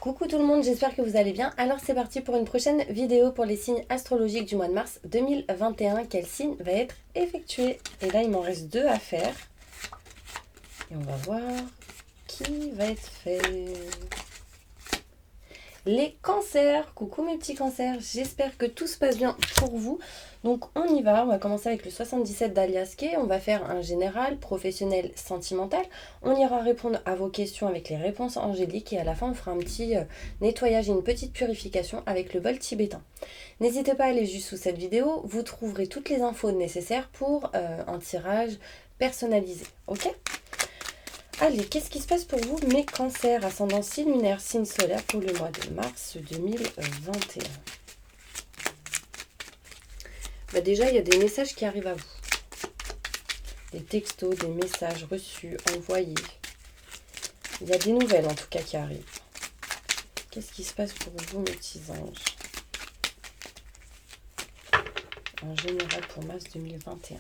Coucou tout le monde, j'espère que vous allez bien. Alors c'est parti pour une prochaine vidéo pour les signes astrologiques du mois de mars 2021. Quel signe va être effectué? Et là il m'en reste 2 à faire. Et on va voir qui va être fait. Les cancers, coucou mes petits cancers, j'espère que tout se passe bien pour vous. Donc on y va, on va commencer avec le 77 d'Alias Kay, on va faire un général, professionnel, sentimental. On ira répondre à vos questions avec les réponses angéliques et à la fin on fera un petit nettoyage et une petite purification avec le bol tibétain. N'hésitez pas à aller juste sous cette vidéo, vous trouverez toutes les infos nécessaires pour un tirage personnalisé, ok ? Allez, qu'est-ce qui se passe pour vous, mes cancers, ascendant signe lunaire, signe solaire pour le mois de mars 2021? Déjà, il y a des messages qui arrivent à vous. Des textos, des messages reçus, envoyés. Il y a des nouvelles en tout cas qui arrivent. Qu'est-ce qui se passe pour vous, mes petits anges? En général pour mars 2021.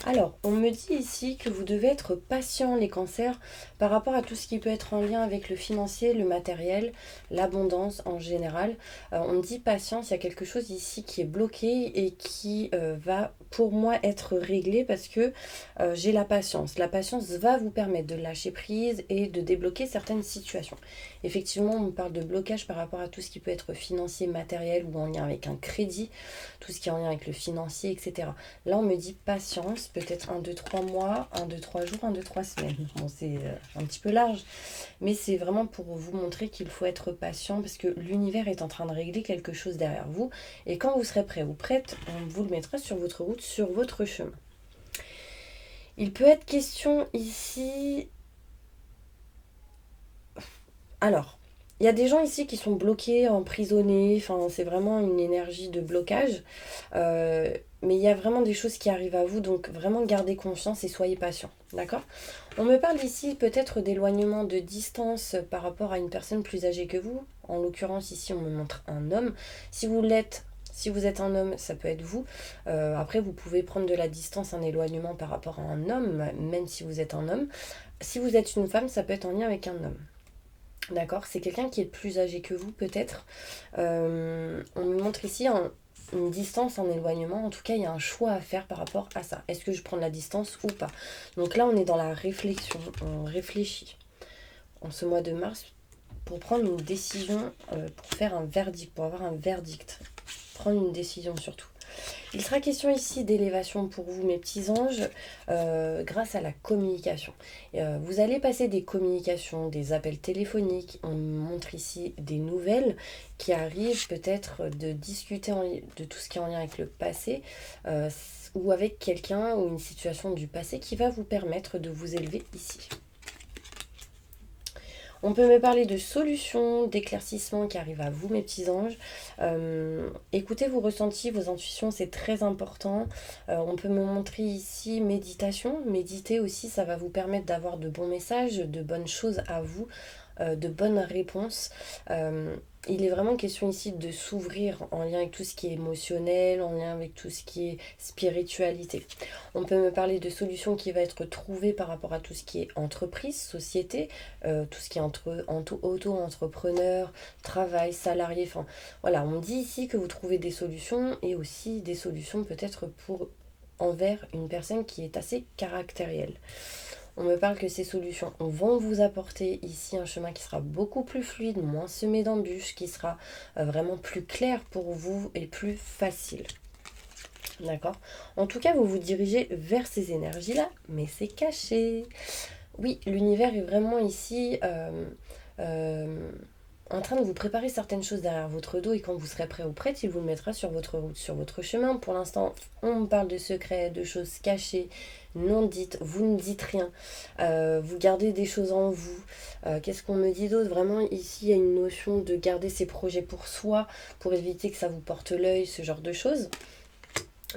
Alors, on me dit ici que vous devez être patient, les cancers, par rapport à tout ce qui peut être en lien avec le financier, le matériel, l'abondance en général. On me dit patience, il y a quelque chose ici qui est bloqué et qui va, pour moi, être réglé parce que j'ai la patience. La patience va vous permettre de lâcher prise et de débloquer certaines situations. Effectivement, on me parle de blocage par rapport à tout ce qui peut être financier, matériel ou en lien avec un crédit, tout ce qui est en lien avec le financier, etc. Là, on me dit patience, peut-être 1, 2, 3 mois, 1, 2, 3 jours, 1, 2, 3 semaines. Bon, c'est un petit peu large, mais c'est vraiment pour vous montrer qu'il faut être patient parce que l'univers est en train de régler quelque chose derrière vous. Et quand vous serez prêt ou prête, on vous le mettra sur votre route, sur votre chemin. Il peut être question ici... Alors, il y a des gens ici qui sont bloqués, emprisonnés, enfin c'est vraiment une énergie de blocage. Mais il y a vraiment des choses qui arrivent à vous, donc vraiment gardez confiance et soyez patient, d'accord? On me parle ici peut-être d'éloignement, de distance par rapport à une personne plus âgée que vous. En l'occurrence ici on me montre un homme. Si vous êtes un homme, ça peut être vous. Après vous pouvez prendre de la distance, un éloignement par rapport à un homme, même si vous êtes un homme. Si vous êtes une femme, ça peut être en lien avec un homme. D'accord, c'est quelqu'un qui est plus âgé que vous peut-être. On me montre ici une distance, un éloignement. En tout cas, il y a un choix à faire par rapport à ça. Est-ce que je prends de la distance ou pas? Donc là, on est dans la réflexion. On réfléchit en ce mois de mars pour prendre une décision, pour faire un verdict, pour avoir un verdict. Prendre une décision surtout. Il sera question ici d'élévation pour vous, mes petits anges, grâce à la communication. Vous allez passer des communications, des appels téléphoniques. On montre ici des nouvelles qui arrivent, peut-être de discuter de tout ce qui est en lien avec le passé ou avec quelqu'un ou une situation du passé qui va vous permettre de vous élever ici. On peut me parler de solutions, d'éclaircissements qui arrivent à vous, mes petits anges. Écoutez vos ressentis, vos intuitions, c'est très important. On peut me montrer ici méditation. Méditer aussi, ça va vous permettre d'avoir de bons messages, de bonnes choses à vous, de bonnes réponses. Il est vraiment question ici de s'ouvrir en lien avec tout ce qui est émotionnel, en lien avec tout ce qui est spiritualité. On peut me parler de solutions qui va être trouvées par rapport à tout ce qui est entreprise, société, tout ce qui est auto-entrepreneur, travail, salarié. Enfin, voilà, on dit ici que vous trouvez des solutions et aussi des solutions peut-être envers une personne qui est assez caractérielle. On me parle que ces solutions vont vous apporter ici un chemin qui sera beaucoup plus fluide, moins semé d'embûches, qui sera vraiment plus clair pour vous et plus facile. D'accord? En tout cas, vous vous dirigez vers ces énergies-là, mais c'est caché. Oui, l'univers est vraiment ici en train de vous préparer certaines choses derrière votre dos et quand vous serez prêt ou prête, il vous le mettra sur votre route, sur votre chemin. Pour l'instant, on me parle de secrets, de choses cachées, non dites, vous ne dites rien, vous gardez des choses en vous. Qu'est-ce qu'on me dit d'autre? Vraiment, ici, il y a une notion de garder ses projets pour soi, pour éviter que ça vous porte l'œil, ce genre de choses.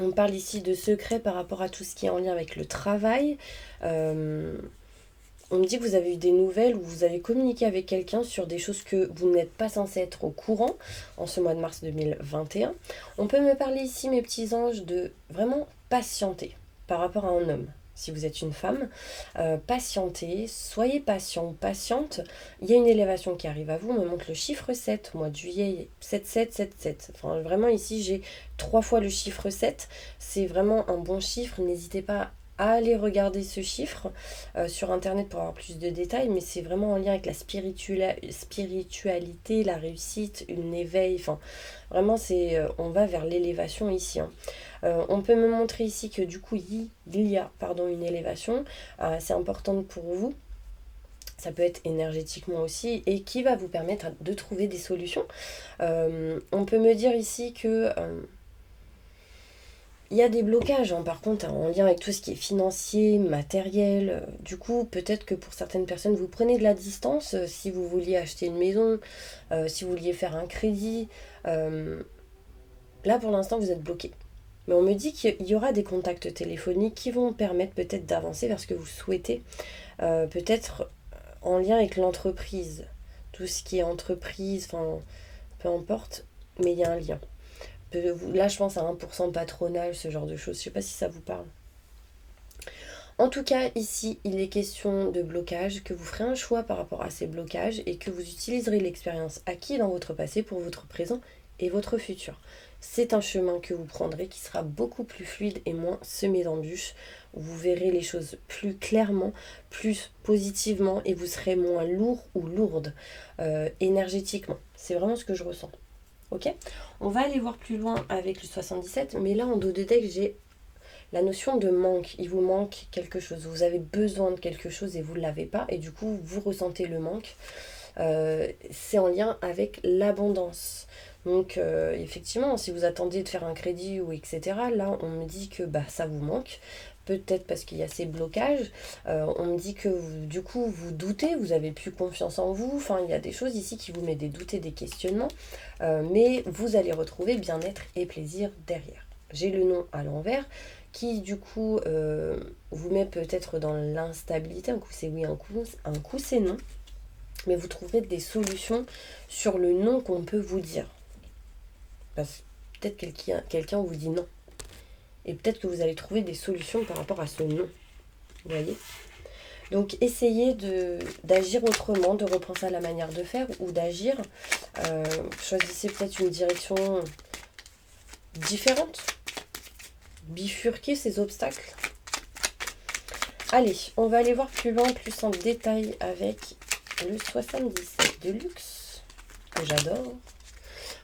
On parle ici de secrets par rapport à tout ce qui est en lien avec le travail. On me dit que vous avez eu des nouvelles ou vous avez communiqué avec quelqu'un sur des choses que vous n'êtes pas censé être au courant en ce mois de mars 2021. On peut me parler ici, mes petits anges, de vraiment patienter par rapport à un homme. Si vous êtes une femme, patientez, soyez patient ou patiente. Il y a une élévation qui arrive à vous, on me montre le chiffre 7, au mois de juillet, 7, 7, 7, 7. Enfin, vraiment ici, j'ai 3 fois le chiffre 7. C'est vraiment un bon chiffre, n'hésitez pas à aller regarder ce chiffre sur internet pour avoir plus de détails, mais c'est vraiment en lien avec la spiritualité, la réussite, une éveil, enfin vraiment on va vers l'élévation ici. Hein. On peut me montrer ici que du coup il y a une élévation assez importante pour vous. Ça peut être énergétiquement aussi et qui va vous permettre de trouver des solutions. On peut me dire ici que il y a des blocages, hein, par contre, hein, en lien avec tout ce qui est financier, matériel. Du coup, peut-être que pour certaines personnes, vous prenez de la distance si vous vouliez acheter une maison, si vous vouliez faire un crédit. Là, pour l'instant, vous êtes bloqué. Mais on me dit qu'il y aura des contacts téléphoniques qui vont permettre peut-être d'avancer vers ce que vous souhaitez. Peut-être en lien avec l'entreprise. Tout ce qui est entreprise, enfin, peu importe, mais il y a un lien. Là, je pense à 1% patronal, ce genre de choses. Je ne sais pas si ça vous parle. En tout cas, ici, il est question de blocage, que vous ferez un choix par rapport à ces blocages et que vous utiliserez l'expérience acquise dans votre passé pour votre présent et votre futur. C'est un chemin que vous prendrez qui sera beaucoup plus fluide et moins semé d'embûches. Vous verrez les choses plus clairement, plus positivement et vous serez moins lourd ou lourde énergétiquement. C'est vraiment ce que je ressens. Ok, on va aller voir plus loin avec le 77, mais là en dos de deck j'ai la notion de manque. Il vous manque quelque chose, vous avez besoin de quelque chose et vous ne l'avez pas, et du coup vous ressentez le manque. C'est en lien avec l'abondance. Donc effectivement, si vous attendez de faire un crédit ou etc., là on me dit que ça vous manque. Peut-être parce qu'il y a ces blocages. On me dit que du coup vous doutez, vous avez plus confiance en vous. Enfin, il y a des choses ici qui vous mettent des doutes et des questionnements. Mais vous allez retrouver bien-être et plaisir derrière. J'ai le nom à l'envers qui du coup vous met peut-être dans l'instabilité. Un coup c'est oui, un coup c'est non. Mais vous trouverez des solutions sur le non qu'on peut vous dire. Parce que peut-être quelqu'un vous dit non. Et peut-être que vous allez trouver des solutions par rapport à ce non. Vous voyez ? Donc essayez d'agir autrement, de repenser à la manière de faire ou d'agir. Choisissez peut-être une direction différente. Bifurquez ces obstacles. Allez, on va aller voir plus loin, plus en détail avec le 77 de luxe, que j'adore.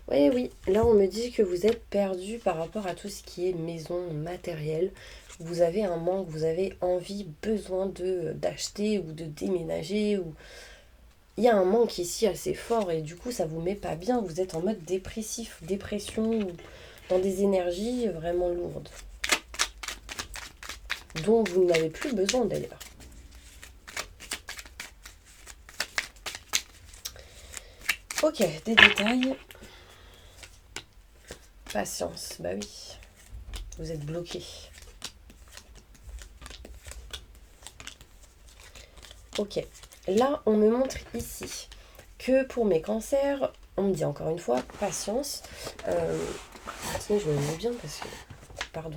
Oui, là on me dit que vous êtes perdu par rapport à tout ce qui est maison, matériel. Vous avez un manque, vous avez envie, besoin d'acheter ou de déménager. Il y a un manque ici assez fort et du coup ça vous met pas bien. Vous êtes en mode dépression ou dans des énergies vraiment lourdes. Dont vous n'avez plus besoin d'ailleurs. Ok, des détails. Patience, bah oui. Vous êtes bloqué. Ok, là on me montre ici que pour mes cancers, on me dit encore une fois, patience. Attendez, je me mets bien parce que... Pardon.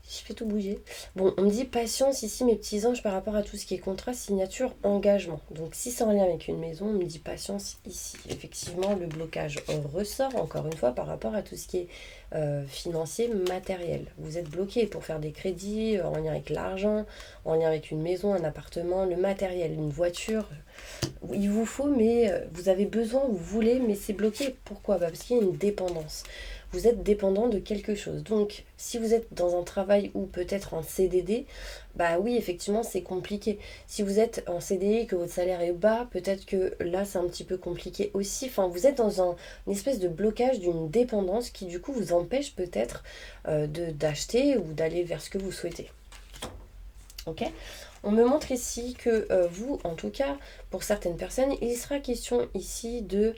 Je fais tout bouger. Bon, on me dit patience ici, mes petits anges, par rapport à tout ce qui est contrat, signature, engagement. Donc, si c'est en lien avec une maison, on me dit patience ici. Effectivement, le blocage ressort, encore une fois, par rapport à tout ce qui est financier, matériel. Vous êtes bloqué pour faire des crédits en lien avec l'argent, en lien avec une maison, un appartement, le matériel, une voiture. Il vous faut, mais vous avez besoin, vous voulez, mais c'est bloqué. Pourquoi ? Parce qu'il y a une dépendance. Vous êtes dépendant de quelque chose. Donc, si vous êtes dans un travail ou peut-être en CDD, oui, effectivement, c'est compliqué. Si vous êtes en CDI et que votre salaire est bas, peut-être que là, c'est un petit peu compliqué aussi. Enfin, vous êtes dans une espèce de blocage d'une dépendance qui, du coup, vous empêche peut-être d'acheter ou d'aller vers ce que vous souhaitez. Ok ? On me montre ici que vous, en tout cas, pour certaines personnes, il sera question ici de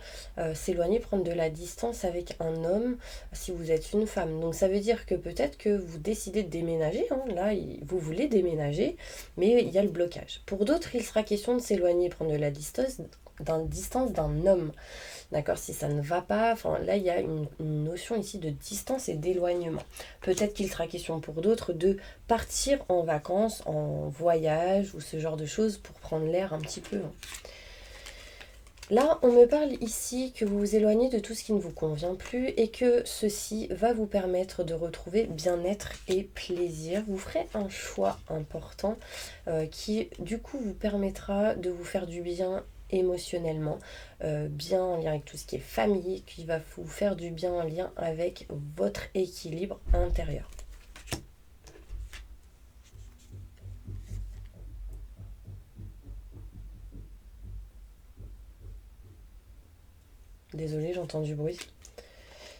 s'éloigner, prendre de la distance avec un homme si vous êtes une femme. Donc ça veut dire que peut-être que vous décidez de déménager, hein, là vous voulez déménager, mais il y a le blocage. Pour d'autres, il sera question de s'éloigner, prendre de la distance d'un homme. D'accord, si ça ne va pas, enfin là il y a une notion ici de distance et d'éloignement. Peut-être qu'il sera question pour d'autres de partir en vacances, en voyage ou ce genre de choses pour prendre l'air un petit peu. Là, on me parle ici que vous vous éloignez de tout ce qui ne vous convient plus et que ceci va vous permettre de retrouver bien-être et plaisir. Vous ferez un choix important qui, du coup, vous permettra de vous faire du bien émotionnellement, bien en lien avec tout ce qui est famille, qui va vous faire du bien en lien avec votre équilibre intérieur. Désolée, j'entends du bruit.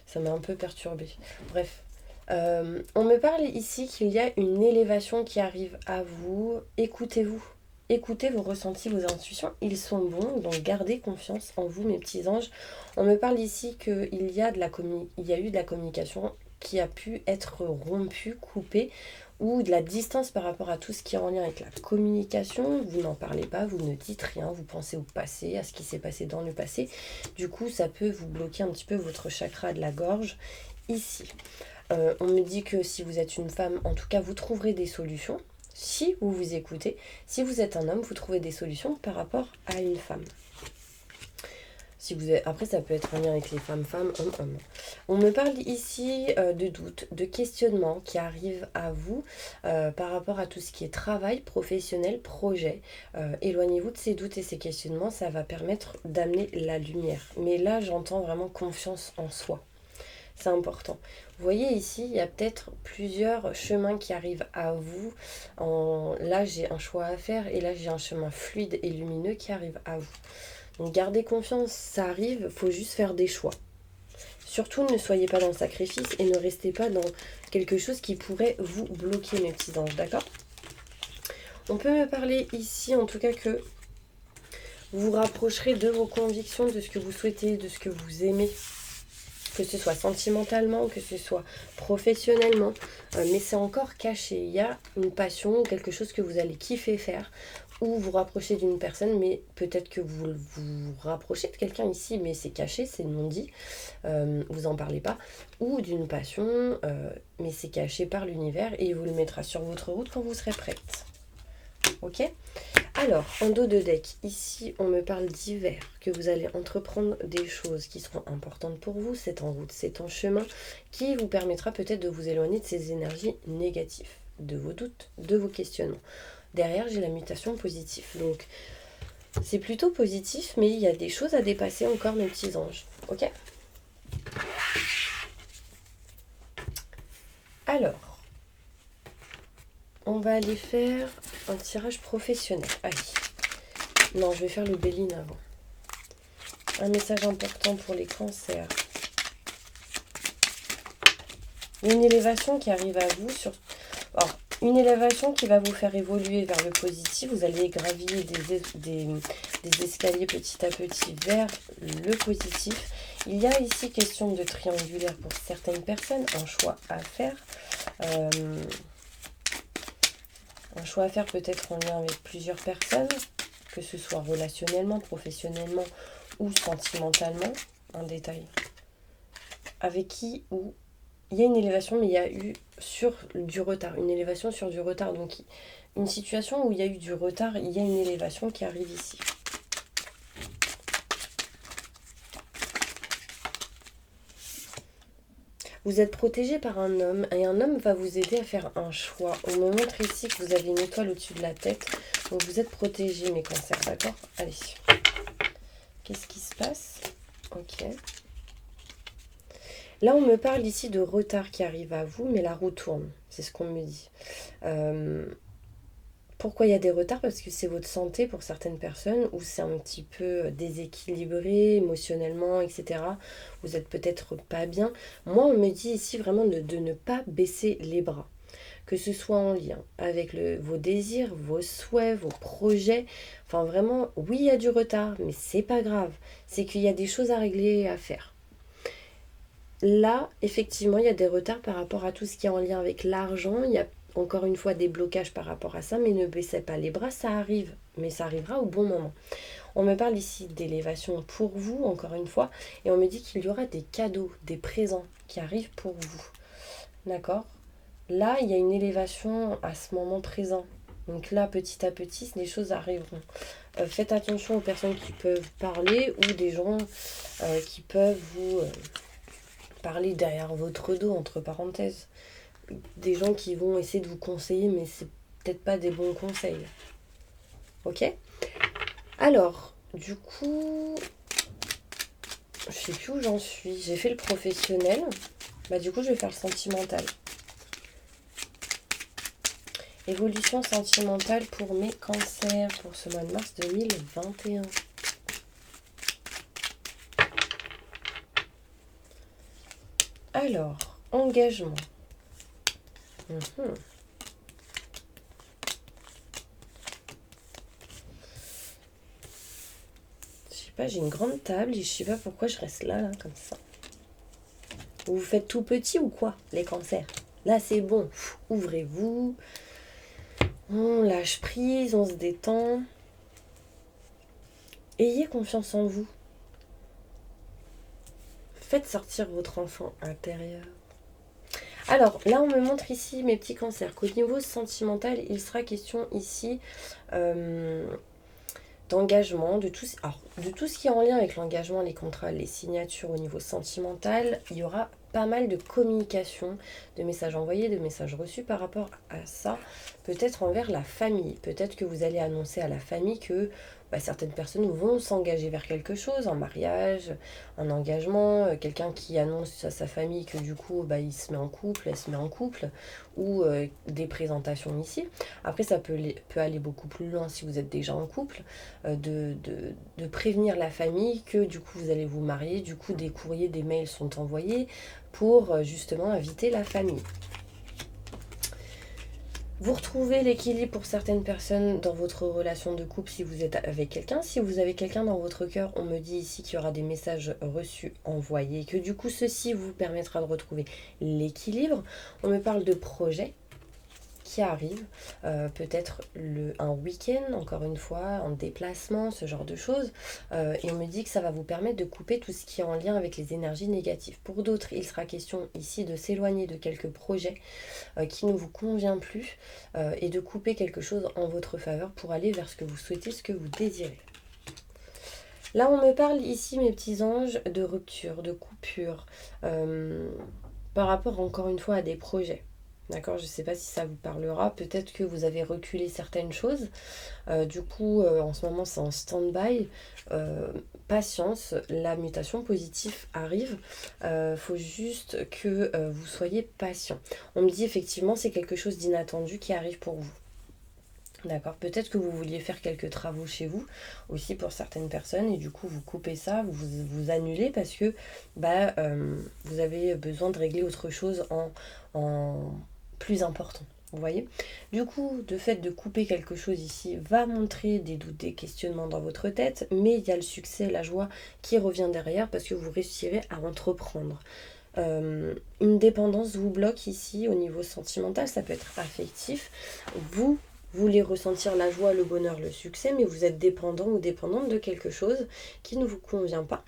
Ça m'a un peu perturbée. Bref. On me parle ici qu'il y a une élévation qui arrive à vous. Écoutez-vous. Écoutez vos ressentis, vos intuitions. Ils sont bons, donc gardez confiance en vous, mes petits anges. On me parle ici qu'il y a il y a eu de la communication qui a pu être rompue, coupée, ou de la distance par rapport à tout ce qui est en lien avec la communication. Vous n'en parlez pas, vous ne dites rien, vous pensez au passé, à ce qui s'est passé dans le passé. Du coup, ça peut vous bloquer un petit peu votre chakra de la gorge ici. On me dit que si vous êtes une femme, en tout cas, vous trouverez des solutions. Si vous vous écoutez, si vous êtes un homme, vous trouvez des solutions par rapport à une femme. Si vous êtes... Après, ça peut être en lien avec les femmes, hommes. On me parle ici de doutes, de questionnements qui arrivent à vous par rapport à tout ce qui est travail, professionnel, projet. Éloignez-vous de ces doutes et ces questionnements, ça va permettre d'amener la lumière. Mais là, j'entends vraiment confiance en soi. C'est important. Vous voyez ici, il y a peut-être plusieurs chemins qui arrivent à vous. Là, j'ai un choix à faire et là, j'ai un chemin fluide et lumineux qui arrive à vous. Donc, gardez confiance, ça arrive, il faut juste faire des choix. Surtout, ne soyez pas dans le sacrifice et ne restez pas dans quelque chose qui pourrait vous bloquer, mes petits anges, d'accord? On peut me parler ici, en tout cas, que vous vous rapprocherez de vos convictions, de ce que vous souhaitez, de ce que vous aimez. Que ce soit sentimentalement, que ce soit professionnellement, mais c'est encore caché. Il y a une passion, quelque chose que vous allez kiffer faire, ou vous rapprocher d'une personne, mais peut-être que vous vous rapprochez de quelqu'un ici, mais c'est caché, c'est non dit, vous n'en parlez pas, ou d'une passion, mais c'est caché par l'univers, et il vous le mettra sur votre route quand vous serez prête. Ok ? Alors, en dos de deck, ici, on me parle d'hiver, que vous allez entreprendre des choses qui seront importantes pour vous. C'est en route, c'est en chemin, qui vous permettra peut-être de vous éloigner de ces énergies négatives, de vos doutes, de vos questionnements. Derrière, j'ai la mutation positive. Donc, c'est plutôt positif, mais il y a des choses à dépasser encore, mes petits anges. Ok ? Alors, on va aller faire un tirage professionnel. Allez. Non, je vais faire le Béline avant. Un message important pour les cancers. Une élévation qui arrive à vous sur... Alors, une élévation qui va vous faire évoluer vers le positif. Vous allez gravir des escaliers petit à petit vers le positif. Il y a ici question de triangulaire pour certaines personnes. Un choix à faire. Un choix à faire peut-être en lien avec plusieurs personnes. Que ce soit relationnellement, professionnellement ou sentimentalement. Un détail. Avec qui ou il y a une élévation, mais il y a eu sur du retard. Une élévation sur du retard. Donc, une situation où il y a eu du retard, il y a une élévation qui arrive ici. Vous êtes protégé par un homme et un homme va vous aider à faire un choix. On me montre ici que vous avez une étoile au-dessus de la tête. Donc, vous êtes protégé, mes cancers, d'accord? Allez. Qu'est-ce qui se passe? Ok. Là, on me parle ici de retard qui arrive à vous, mais la roue tourne. C'est ce qu'on me dit. Pourquoi il y a des retards? Parce que c'est votre santé pour certaines personnes, où c'est un petit peu déséquilibré émotionnellement, etc. Vous êtes peut-être pas bien. Moi, on me dit ici vraiment de ne pas baisser les bras. que ce soit en lien avec vos désirs, vos souhaits, vos projets. Enfin vraiment, oui, il y a du retard, mais c'est pas grave. C'est qu'il y a des choses à régler et à faire. Là, effectivement, il y a des retards par rapport à tout ce qui est en lien avec l'argent. Il y a encore une fois des blocages par rapport à ça, mais ne baissez pas les bras, ça arrive. Mais ça arrivera au bon moment. On me parle ici d'élévation pour vous, encore une fois, et on me dit qu'il y aura des cadeaux, des présents qui arrivent pour vous. D'accord? Là, il y a une élévation à ce moment présent. Donc là, petit à petit, les choses arriveront. Faites attention aux personnes qui peuvent parler ou des gens qui peuvent vous parler derrière votre dos, entre parenthèses. Des gens qui vont essayer de vous conseiller, mais c'est peut-être pas des bons conseils. Ok? Alors, du coup, je sais plus où j'en suis. J'ai fait le professionnel. Bah du coup, je vais faire le sentimental. Évolution sentimentale pour mes cancers pour ce mois de mars 2021. Alors, engagement. Je sais pas, j'ai une grande table et je sais pas pourquoi je reste là, comme ça. Vous faites tout petit ou quoi, les cancers? Là, c'est bon. Ouvrez-vous. On lâche prise, on se détend. Ayez confiance en vous. Faites sortir votre enfant intérieur. Alors, là, on me montre ici, mes petits cancers, qu'au niveau sentimental, il sera question ici d'engagement, de tout ce qui est en lien avec l'engagement, les contrats, les signatures au niveau sentimental. Il y aura pas mal de communication, de messages envoyés, de messages reçus par rapport à ça. Peut-être envers la famille. Peut-être que vous allez annoncer à la famille que certaines personnes vont s'engager vers quelque chose, un mariage, un engagement, quelqu'un qui annonce à sa famille que du coup il se met en couple, elle se met en couple, ou des présentations ici. Après ça peut aller beaucoup plus loin si vous êtes déjà en couple, de prévenir la famille que du coup vous allez vous marier, du coup des courriers, des mails sont envoyés pour justement inviter la famille. Vous retrouvez l'équilibre pour certaines personnes dans votre relation de couple si vous êtes avec quelqu'un. Si vous avez quelqu'un dans votre cœur, on me dit ici qu'il y aura des messages reçus, envoyés, que du coup ceci vous permettra de retrouver l'équilibre. On me parle de projets qui arrivent, peut-être un week-end, encore une fois, en déplacement, ce genre de choses. Et on me dit que ça va vous permettre de couper tout ce qui est en lien avec les énergies négatives. Pour d'autres, il sera question ici de s'éloigner de quelques projets qui ne vous convient plus et de couper quelque chose en votre faveur pour aller vers ce que vous souhaitez, ce que vous désirez. Là, on me parle ici, mes petits anges, de rupture, de coupure, par rapport encore une fois à des projets. D'accord, je ne sais pas si ça vous parlera. Peut-être que vous avez reculé certaines choses. Du coup, en ce moment, c'est en stand-by. Patience, la mutation positive arrive. Faut juste que vous soyez patient. On me dit effectivement, c'est quelque chose d'inattendu qui arrive pour vous. D'accord, peut-être que vous vouliez faire quelques travaux chez vous aussi pour certaines personnes et du coup vous coupez ça, vous annulez parce que vous avez besoin de régler autre chose en plus important. Vous voyez? Du coup, le fait de couper quelque chose ici va montrer des doutes, des questionnements dans votre tête, mais il y a le succès, la joie qui revient derrière parce que vous réussirez à entreprendre. Une dépendance vous bloque ici au niveau sentimental, ça peut être affectif. Vous voulez ressentir la joie, le bonheur, le succès, mais vous êtes dépendant ou dépendante de quelque chose qui ne vous convient pas.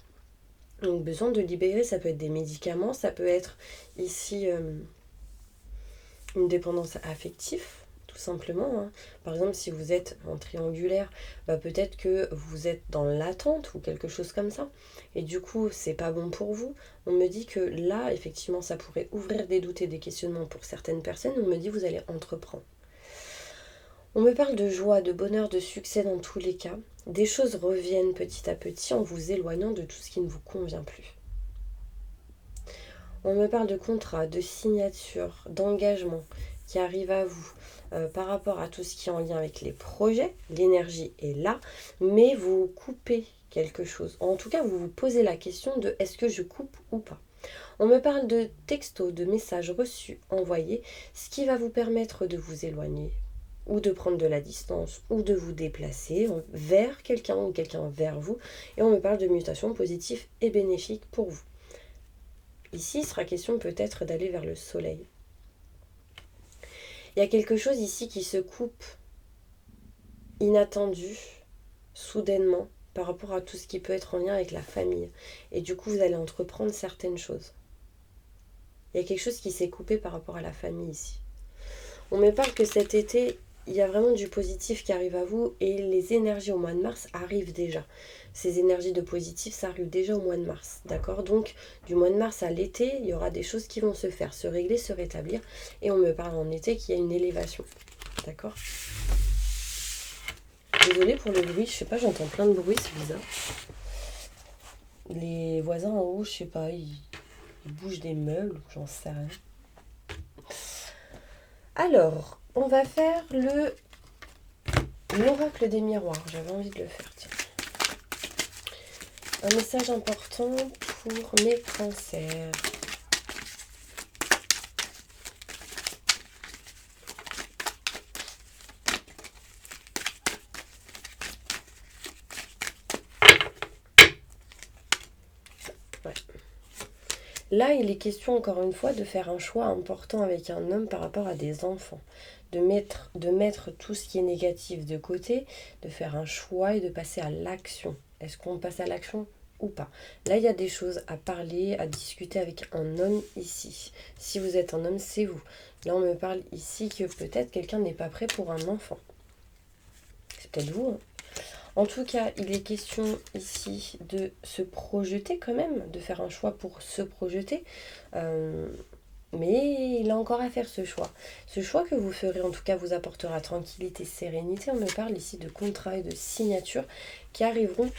Donc besoin de libérer, ça peut être des médicaments, ça peut être ici une dépendance affective, tout simplement. Par exemple, si vous êtes en triangulaire, peut-être que vous êtes dans l'attente ou quelque chose comme ça. Et du coup, c'est pas bon pour vous. On me dit que là, effectivement, ça pourrait ouvrir des doutes et des questionnements pour certaines personnes. On me dit vous allez entreprendre. On me parle de joie, de bonheur, de succès dans tous les cas. Des choses reviennent petit à petit en vous éloignant de tout ce qui ne vous convient plus. On me parle de contrat, de signature, d'engagement qui arrive à vous par rapport à tout ce qui est en lien avec les projets. L'énergie est là, mais vous coupez quelque chose. En tout cas, vous vous posez la question de est-ce que je coupe ou pas. On me parle de textos, de messages reçus, envoyés, ce qui va vous permettre de vous éloigner ou de prendre de la distance ou de vous déplacer vers quelqu'un ou quelqu'un vers vous. Et on me parle de mutations positives et bénéfiques pour vous. Ici, il sera question peut-être d'aller vers le soleil. Il y a quelque chose ici qui se coupe inattendu, soudainement, par rapport à tout ce qui peut être en lien avec la famille. Et du coup, vous allez entreprendre certaines choses. Il y a quelque chose qui s'est coupé par rapport à la famille ici. On me parle que cet été, il y a vraiment du positif qui arrive à vous et les énergies au mois de mars arrivent déjà. Ces énergies de positif, ça arrive déjà au mois de mars, d'accord? Donc, du mois de mars à l'été, il y aura des choses qui vont se faire, se régler, se rétablir. Et on me parle en été qu'il y a une élévation, d'accord? Désolée pour le bruit, je sais pas, j'entends plein de bruit, c'est bizarre. Les voisins en haut, je sais pas, ils bougent des meubles, j'en sais rien. Alors, on va faire l'oracle des miroirs. J'avais envie de le faire, tiens. Un message important pour mes cancers. Ouais. Là, il est question encore une fois de faire un choix important avec un homme par rapport à des enfants. De mettre tout ce qui est négatif de côté, de faire un choix et de passer à l'action. Est-ce qu'on passe à l'action ou pas? Là, il y a des choses à parler, à discuter avec un homme ici. Si vous êtes un homme, c'est vous. Là, on me parle ici que peut-être quelqu'un n'est pas prêt pour un enfant. C'est peut-être vous, hein. En tout cas, il est question ici de se projeter quand même, de faire un choix pour se projeter. Mais il a encore à faire ce choix. Ce choix que vous ferez, en tout cas, vous apportera tranquillité, sérénité. On me parle ici de contrats et de signatures qui arriveront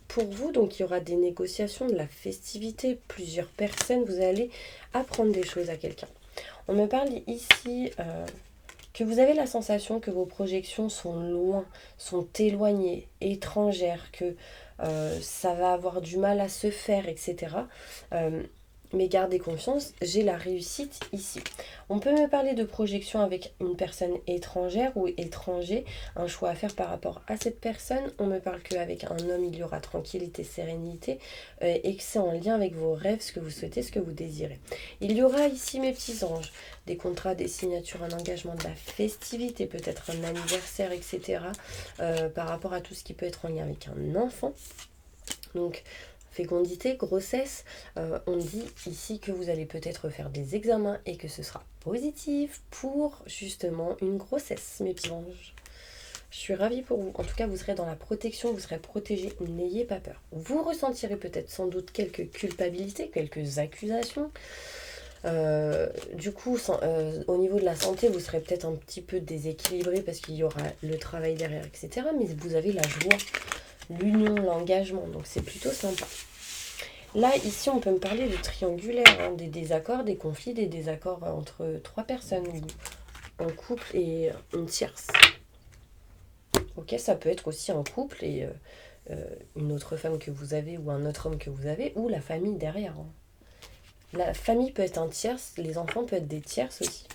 pour vous. Donc, il y aura des négociations, de la festivité, plusieurs personnes. Vous allez apprendre des choses à quelqu'un. On me parle ici que vous avez la sensation que vos projections sont loin, sont éloignées, étrangères, que ça va avoir du mal à se faire, etc. Mais gardez confiance, j'ai la réussite ici. On peut me parler de projection avec une personne étrangère ou étranger, un choix à faire par rapport à cette personne. On me parle qu'avec un homme, il y aura tranquillité, sérénité, et que c'est en lien avec vos rêves, ce que vous souhaitez, ce que vous désirez. Il y aura ici, mes petits anges, des contrats, des signatures, un engagement, de la festivité, peut-être un anniversaire, etc. Par rapport à tout ce qui peut être en lien avec un enfant. Donc, fécondité, grossesse, on dit ici que vous allez peut-être faire des examens et que ce sera positif pour justement une grossesse, mes petits anges. Je suis ravie pour vous. En tout cas, vous serez dans la protection, vous serez protégés, n'ayez pas peur. Vous ressentirez peut-être sans doute quelques culpabilités, quelques accusations. Du coup, au niveau de la santé, vous serez peut-être un petit peu déséquilibré parce qu'il y aura le travail derrière, etc. Mais vous avez la joie, l'union, l'engagement, donc c'est plutôt sympa. Là, ici, on peut me parler de triangulaire, hein, des désaccords, des conflits, des désaccords entre trois personnes, ou un couple et une tierce. Ok, ça peut être aussi un couple et une autre femme que vous avez, ou un autre homme que vous avez, ou la famille derrière, hein. La famille peut être un tierce, les enfants peuvent être des tierces aussi.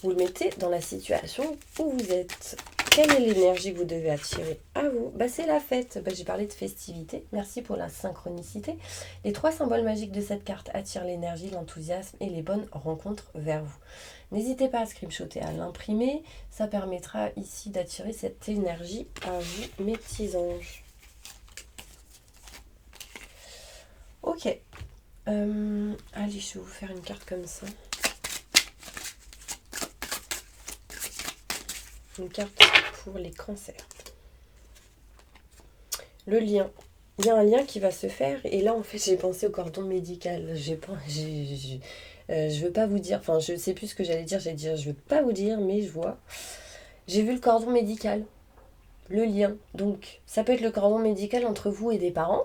Vous le mettez dans la situation où vous êtes. Quelle est l'énergie que vous devez attirer à vous? C'est la fête. J'ai parlé de festivité. Merci pour la synchronicité. Les 3 symboles magiques de cette carte attirent l'énergie, l'enthousiasme et les bonnes rencontres vers vous. N'hésitez pas à screenshotter, à l'imprimer. Ça permettra ici d'attirer cette énergie à vous, mes petits anges. Ok. Allez, je vais vous faire une carte comme ça. Une carte pour les cancers. Le lien. Il y a un lien qui va se faire. Et là, en fait, j'ai pensé au cordon médical. Je veux pas vous dire. Enfin, je sais plus ce que j'allais dire. J'allais dire, je veux pas vous dire, mais je vois. J'ai vu le cordon médical. Le lien. Donc, ça peut être le cordon médical entre vous et des parents.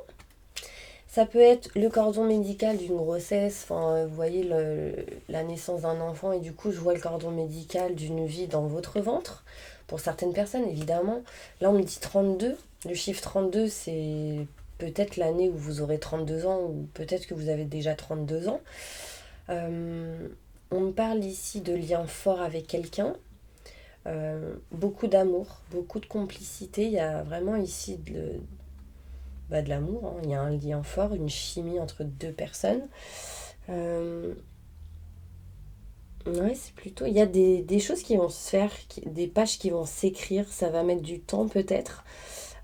Ça peut être le cordon médical d'une grossesse, enfin, vous voyez la naissance d'un enfant et du coup je vois le cordon médical d'une vie dans votre ventre. Pour certaines personnes évidemment. Là on me dit 32, le chiffre 32 c'est peut-être l'année où vous aurez 32 ans ou peut-être que vous avez déjà 32 ans. On me parle ici de liens forts avec quelqu'un, beaucoup d'amour, beaucoup de complicité. Il y a vraiment ici de l'amour, hein. Il y a un lien fort, une chimie entre deux personnes. Ouais, c'est plutôt... Il y a des choses qui vont se faire, des pages qui vont s'écrire, ça va mettre du temps peut-être.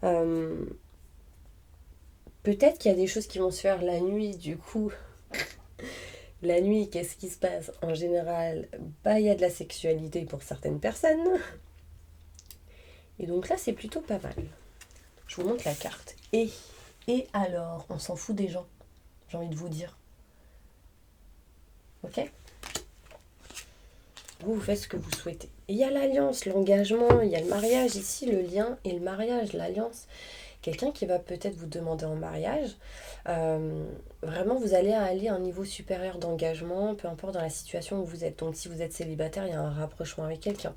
Euh, Peut-être qu'il y a des choses qui vont se faire la nuit, du coup. La nuit, qu'est-ce qui se passe? En général, il y a de la sexualité pour certaines personnes. Et donc là, c'est plutôt pas mal. Je vous montre la carte. Et alors, on s'en fout des gens, j'ai envie de vous dire. Ok? Vous faites ce que vous souhaitez. Et il y a l'alliance, l'engagement, il y a le mariage ici, le lien et le mariage, l'alliance. Quelqu'un qui va peut-être vous demander en mariage. Vraiment, vous allez aller à un niveau supérieur d'engagement, peu importe dans la situation où vous êtes. Donc, si vous êtes célibataire, il y a un rapprochement avec quelqu'un.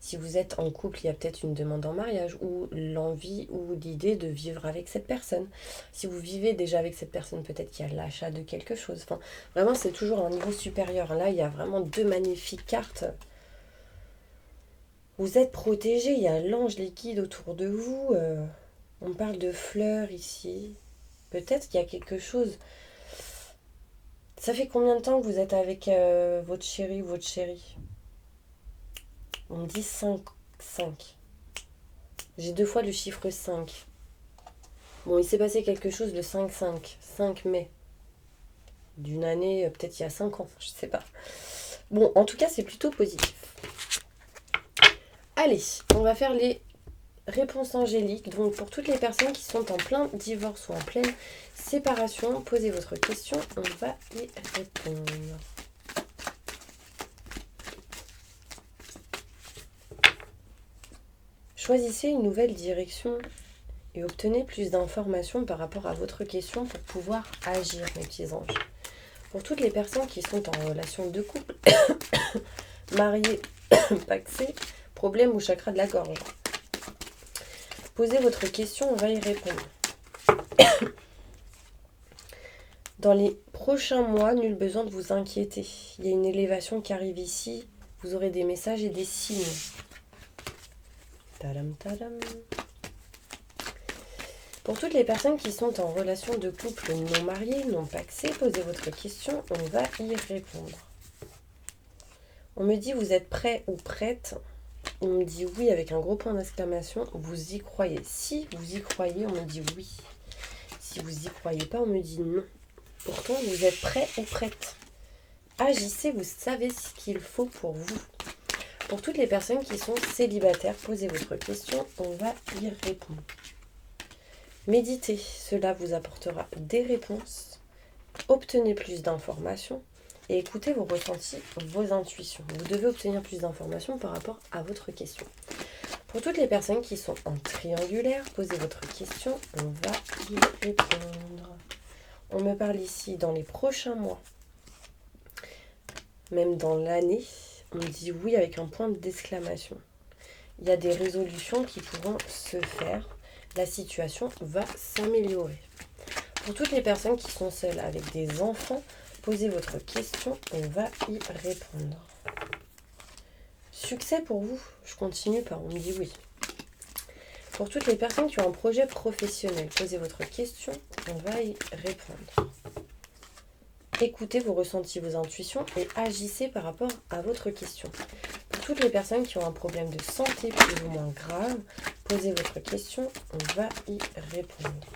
Si vous êtes en couple, il y a peut-être une demande en mariage ou l'envie ou l'idée de vivre avec cette personne. Si vous vivez déjà avec cette personne, peut-être qu'il y a l'achat de quelque chose. Enfin, vraiment, c'est toujours un niveau supérieur. Là, il y a vraiment deux magnifiques cartes. Vous êtes protégé, il y a l'ange liquide autour de vous. On parle de fleurs ici. Peut-être qu'il y a quelque chose. Ça fait combien de temps que vous êtes avec votre chéri ou votre chérie? On me dit 5. J'ai 2 fois le chiffre 5. Bon, il s'est passé quelque chose le 5 mai. D'une année, peut-être il y a 5 ans, je sais pas. Bon, en tout cas, c'est plutôt positif. Allez, on va faire les réponses angéliques. Donc, pour toutes les personnes qui sont en plein divorce ou en pleine séparation, posez votre question, on va y répondre. Choisissez une nouvelle direction et obtenez plus d'informations par rapport à votre question pour pouvoir agir, mes petits anges. Pour toutes les personnes qui sont en relation de couple, mariées, paxées, problème ou chakra de la gorge, posez votre question, on va y répondre. Dans les prochains mois, nul besoin de vous inquiéter. Il y a une élévation qui arrive ici. Vous aurez des messages et des signes. Tadam, tadam. Pour toutes les personnes qui sont en relation de couple non mariés, non paxés, posez votre question, on va y répondre. On me dit vous êtes prêt ou prête. On me dit oui avec un gros point d'exclamation. Vous y croyez. Si vous y croyez, on me dit oui. Si vous y croyez pas, on me dit non. Pourtant, vous êtes prêt ou prête. Agissez, vous savez ce qu'il faut pour vous. Pour toutes les personnes qui sont célibataires, posez votre question, on va y répondre. Méditez, cela vous apportera des réponses. Obtenez plus d'informations et écoutez vos ressentis, vos intuitions. Vous devez obtenir plus d'informations par rapport à votre question. Pour toutes les personnes qui sont en triangulaire, posez votre question, on va y répondre. On me parle ici dans les prochains mois, même dans l'année, on me dit oui avec un point d'exclamation. Il y a des résolutions qui pourront se faire. La situation va s'améliorer. Pour toutes les personnes qui sont seules avec des enfants, posez votre question, on va y répondre. Succès pour vous, je continue par on me dit oui. Pour toutes les personnes qui ont un projet professionnel, posez votre question, on va y répondre. Écoutez vos ressentis, vos intuitions et agissez par rapport à votre question. Pour toutes les personnes qui ont un problème de santé plus ou moins grave, posez votre question, on va y répondre.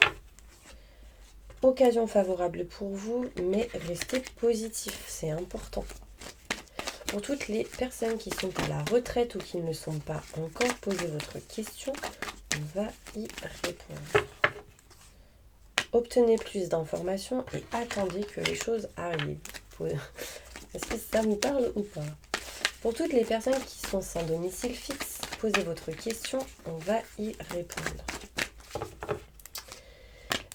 Occasion favorable pour vous, mais restez positif, c'est important. Pour toutes les personnes qui sont à la retraite ou qui ne le sont pas encore, posez votre question, on va y répondre. Obtenez plus d'informations et attendez que les choses arrivent. Est-ce que ça vous parle ou pas? Pour toutes les personnes qui sont sans domicile fixe, posez votre question, on va y répondre.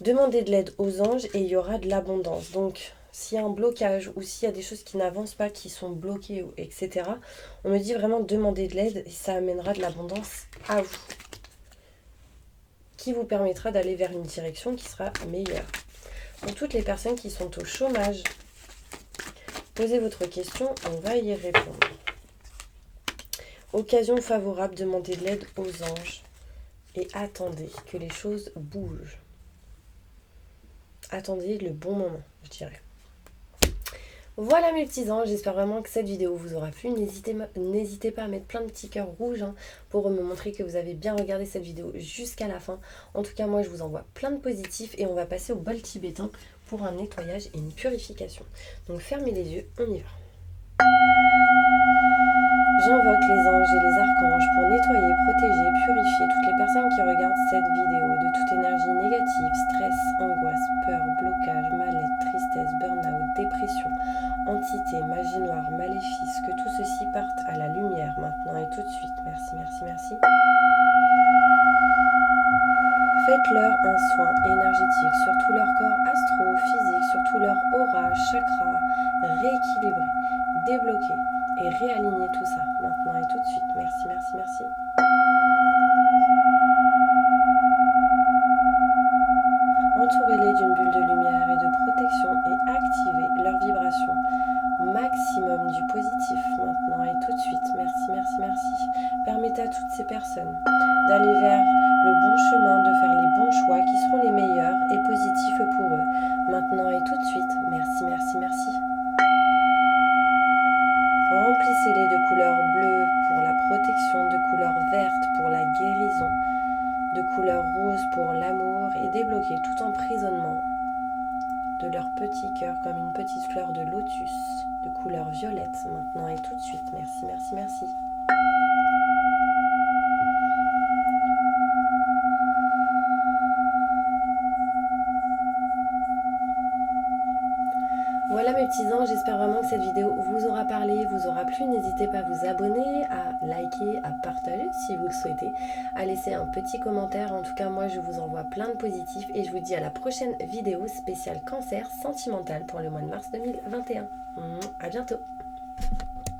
Demandez de l'aide aux anges et il y aura de l'abondance. Donc, s'il y a un blocage ou s'il y a des choses qui n'avancent pas, qui sont bloquées, etc., on me dit vraiment demander de l'aide et ça amènera de l'abondance à vous. qui vous permettra d'aller vers une direction qui sera meilleure. Pour toutes les personnes qui sont au chômage, posez votre question, on va y répondre. Occasion favorable, demandez de l'aide aux anges et attendez que les choses bougent. Attendez le bon moment, je dirais. Voilà mes petits anges, j'espère vraiment que cette vidéo vous aura plu. N'hésitez pas à mettre plein de petits cœurs rouges pour me montrer que vous avez bien regardé cette vidéo jusqu'à la fin. En tout cas, moi je vous envoie plein de positifs et on va passer au bol tibétain pour un nettoyage et une purification. Donc fermez les yeux, on y va. J'invoque les anges et les archanges pour nettoyer, protéger, purifier toutes les personnes qui regardent cette vidéo de toute énergie négative, stress, angoisse, peur, blocage, mal-être, tristesse, burn-out, dépression, entité, magie noire, maléfice, que tout ceci parte à la lumière maintenant et tout de suite. Merci, merci, merci. Faites-leur un soin énergétique sur tout leur corps astro, physique, sur tout leur aura, chakra, rééquilibrer, débloquer et réaligner tout ça maintenant et tout de suite. Merci, merci, merci. Entourez-les d'une bulle de lumière et de protection et activez leur vibration. Maximum du positif maintenant et tout de suite. Merci, merci, merci. Permettez à toutes ces personnes d'aller vers le bon chemin, de faire les bons choix qui seront les meilleurs et positifs pour eux. Maintenant et tout de suite. Merci, merci, merci. Remplissez-les de couleur bleue pour la protection, de couleur verte pour la guérison, de couleur rose pour l'amour et débloquez tout emprisonnement de leur petit cœur comme une petite fleur de lotus de couleur violette maintenant et tout de suite. Merci, merci, merci. Voilà mes petits anges, j'espère vraiment que cette vidéo vous aura parlé, vous aura plu. N'hésitez pas à vous abonner, à liker, à partager si vous le souhaitez, à laisser un petit commentaire. En tout cas, moi je vous envoie plein de positifs et je vous dis à la prochaine vidéo spéciale cancer sentimental pour le mois de mars 2021. À bientôt.